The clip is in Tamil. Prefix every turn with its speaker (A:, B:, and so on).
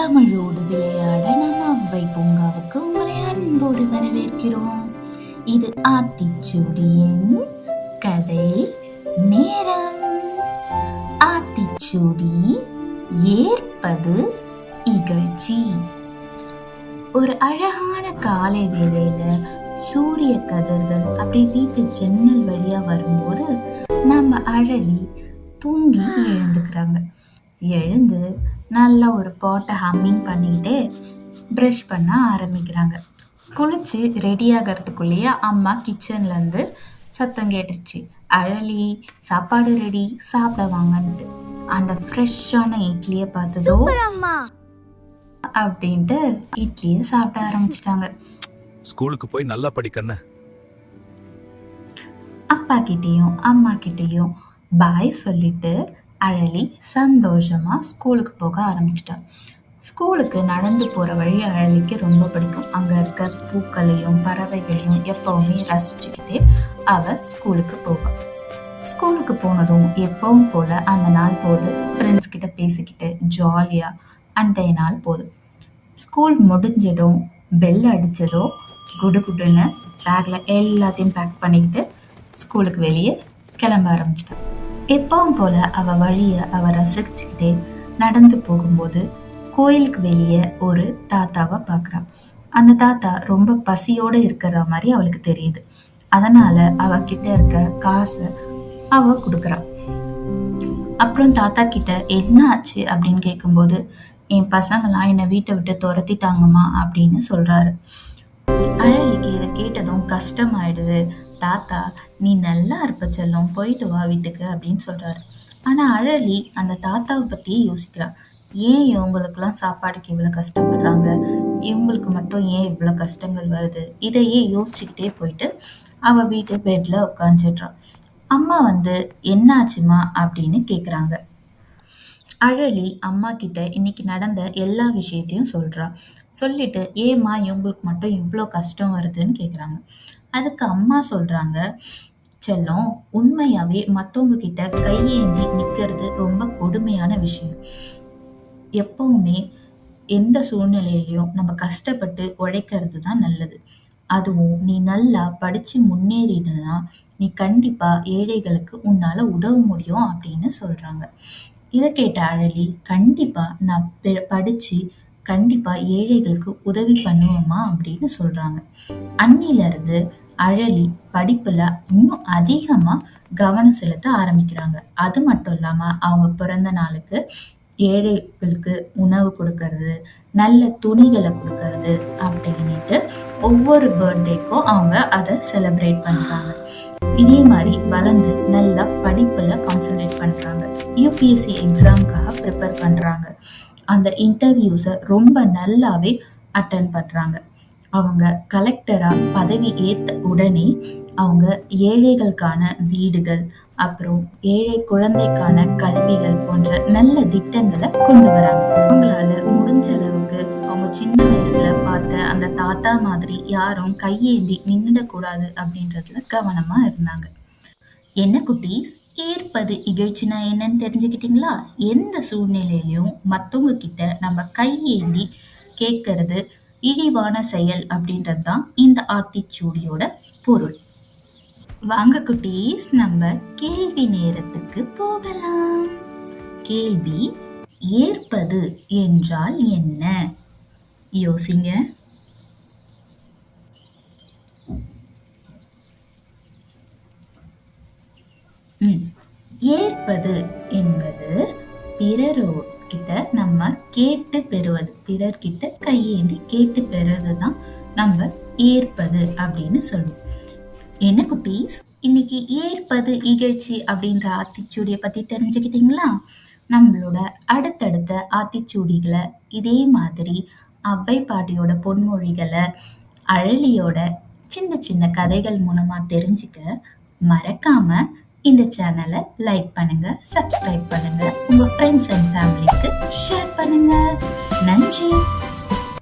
A: தமிழோடு விளையாட நம் அவ்வை பூங்காவுக்கு உங்களை அன்போடு வரவேற்கிறோம். இது ஆத்திச்சூடியின் கதை நேரம். ஆத்திச்சூடி ஏற்பது இகழ்ச்சி. ஒரு அழகான காலை வேளையில சூரிய கதிர்கள் அப்படி வீட்டு ஜன்னல் வழியா வரும்போது நம்ம அழலி தூங்கி எழுந்துக்கிறாங்க. எழுந்து நல்லா ஒரு பாட்டை ஹம்மிங் பண்ணிக்கிட்டே ப்ரஷ் பண்ண ஆரம்பிக்கிறாங்க. குளிச்சு ரெடி ஆகிறதுக்குள்ளேயே அம்மா கிச்சன்லேருந்து சத்தம் கேட்டுருச்சு, அழலி சாப்பாடு ரெடி, சாப்பிட வாங்கன்ட்டு. அந்த ஃப்ரெஷ்ஷான இட்லியை பார்த்ததோ அப்படின்ட்டு இட்லியை சாப்பிட ஆரம்பிச்சிட்டாங்க.
B: ஸ்கூலுக்கு போய் நல்லா படிக்கணும்.
A: அப்பா கிட்டேயும் அம்மா கிட்டேயும் பாய் சொல்லிட்டு அழலி சந்தோஷமா ஸ்கூலுக்கு போக ஆரம்பிச்சிட்டா. ஸ்கூலுக்கு நடந்து போற வழி அழலிக்கு ரொம்ப பிடிக்கும். அங்க இருக்க பூக்களையும் பறவைகளையும் எப்பவுமே ரசிச்சுக்கிட்டே அவ ஸ்கூலுக்கு போவாள். ஸ்கூலுக்கு போனதும் எப்பவும் போல அந்த நாள் போது ஃப்ரெண்ட்ஸ் கிட்ட பேசிக்கிட்டு ஜாலியா அந்த நாள் போகுது. ஸ்கூல் முடிஞ்சதும் பெல் அடிச்சதோ குடுகுடுன்னு பேக்ல எல்லாத்தையும் பேக் பண்ணிக்கிட்டு ஸ்கூலுக்கு வெளியே கிளம்ப ஆரம்பிச்சிட்டான். எப்பவும் போல அவ வழிய அவ ரசிச்சுக்கிட்டே நடந்து போகும்போது கோயிலுக்கு வெளியே ஒரு தாத்தாவை பார்க்குறான். அந்த தாத்தா ரொம்ப பசியோடு இருக்கிற மாதிரி அவளுக்கு தெரியுது. அதனால அவகிட்ட இருக்க காசை அவ கொடுக்குறான். அப்புறம் தாத்தா கிட்ட என்ன ஆச்சு அப்படின்னு கேட்கும்போது, என் பசங்களாம் என்னை வீட்டை விட்டு துரத்திட்டாங்கம்மா அப்படின்னு சொல்றாரு. அழலிக்கு இதை கேட்டதும் கஷ்டமாயிடுது. தாத்தா, நீ நல்லா இருப்ப செல்லம், போயிட்டு வா வீட்டுக்கு அப்படின்னு சொல்றாரு. ஆனா அழலி அந்த தாத்தாவை பத்தியே யோசிக்கிறான். ஏன் இவங்களுக்குலாம் சாப்பாடுக்கு இவ்வளவு கஷ்டப்படுறாங்க, இவங்களுக்கு மட்டும் ஏன் இவ்வளவு கஷ்டங்கள் வருது, இதையே யோசிச்சுக்கிட்டே போயிட்டு அவ வீட்டு பெட்ல உட்காந்துடுறான். அம்மா என்னாச்சுமா அப்படின்னு கேக்குறாங்க. அழலி அம்மா கிட்ட இன்னைக்கு நடந்த எல்லா விஷயத்தையும் சொல்றா. சொல்லிட்டு ஏம்மா இவங்களுக்கு மட்டும் இவ்வளோ கஷ்டம் வருதுன்னு கேட்குறாங்க. அதுக்கு அம்மா சொல்றாங்க, செல்லம், உண்மையாவே மற்றவங்க கிட்ட கையேந்தி நிற்கிறது ரொம்ப கொடுமையான விஷயம். எப்பவுமே எந்த சூழ்நிலையிலையும் நம்ம கஷ்டப்பட்டு உழைக்கிறது தான் நல்லது. அதுவும் நீ நல்லா படிச்சு முன்னேறினா நீ கண்டிப்பா ஏழைகளுக்கு உன்னால உதவ முடியும் அப்படின்னு சொல்றாங்க. இதை கேட்ட அழலி, கண்டிப்பா நான் படிச்சு கண்டிப்பா ஏழைகளுக்கு உதவி பண்ணுவோமா அப்படின்னு சொல்றாங்க. அன்னில இருந்து அழலி படிப்புல இன்னும் அதிகமா கவனம் செலுத்த ஆரம்பிக்கிறாங்க. அது மட்டும் இல்லாம அவங்க பிறந்த நாளுக்கு ஏழைகளுக்கு உணவு கொடுக்கறது, நல்ல துணிகளை கொடுக்கறது அப்படின்ட்டு ஒவ்வொரு பர்த்டேக்கும் அவங்க அதை செலிப்ரேட் பண்றாங்க. இதே மாதிரி வளர்ந்து நல்லா படிப்புல கான்சென்ட்ரேட் பண்றாங்க. யூபிஎஸ்சி எக்ஸாமுக்காக ப்ரிப்பேர் பண்றாங்க. அந்த இன்டர்வியூஸை ரொம்ப நல்லாவே அட்டன் பண்றாங்க. அவங்க கலெக்டரா பதவி ஏத்த உடனே அவங்க ஏழைகளுக்கான வீடுகள், அப்புறம் ஏழை குழந்தைக்கான கல்விகள் போன்ற நல்ல திட்டங்களை கொண்டு வராங்க. அவங்களால முடிஞ்ச அளவுக்கு அவங்க சின்ன வயசுல பார்த்த அந்த தாத்தா மாதிரி யாரும் கையேந்தி நின்றுடக்கூடாது அப்படின்றதுல கவனமா இருந்தாங்க. என்ன குட்டீஸ், ஏற்பது இகழ்ச்சினா என்னன்னு தெரிஞ்சுக்கிட்டீங்களா? எந்த சூழ்நிலையிலையும் மற்றவங்க கிட்ட நம்ம கையேந்தி கேட்கறது இழிவான செயல் அப்படின்றது தான் இந்த ஆத்திச்சூடியோட பொருள். வாங்க குட்டீஸ், நம்ம கேள்வி நேரத்துக்கு போகலாம். கேள்வி, ஏற்பது என்றால் என்ன? யோசிங்க. ஏற்பது என்பது பிறர்கிட்ட நம்ம கேட்டு பெறுவது, பிறர்கிட்ட கையேந்தி கேட்டு பெறுவதுதான் நம்ம ஏற்பது அப்படின்னு சொல்லுவோம். என்ன குட்டீஸ், இன்னைக்கு ஏற்பது இகழ்ச்சி அப்படின்ற ஆத்திச்சூடியை பத்தி தெரிஞ்சுக்கிட்டீங்களா? நம்மளோட அடுத்தடுத்த ஆத்திச்சூடிகளை இதே மாதிரி அவ்வை பாட்டியோட பொன்மொழிகளை, அழலியோட சின்ன சின்ன கதைகள் மூலமா தெரிஞ்சுக்க மறக்காம இந்த சேனலை லைக் பண்ணுங்க, சப்ஸ்கிரைப் பண்ணுங்க, உங்க ஃப்ரெண்ட்ஸ் அண்ட் ஃபேமிலிக்கு ஷேர் பண்ணுங்க. நன்றி.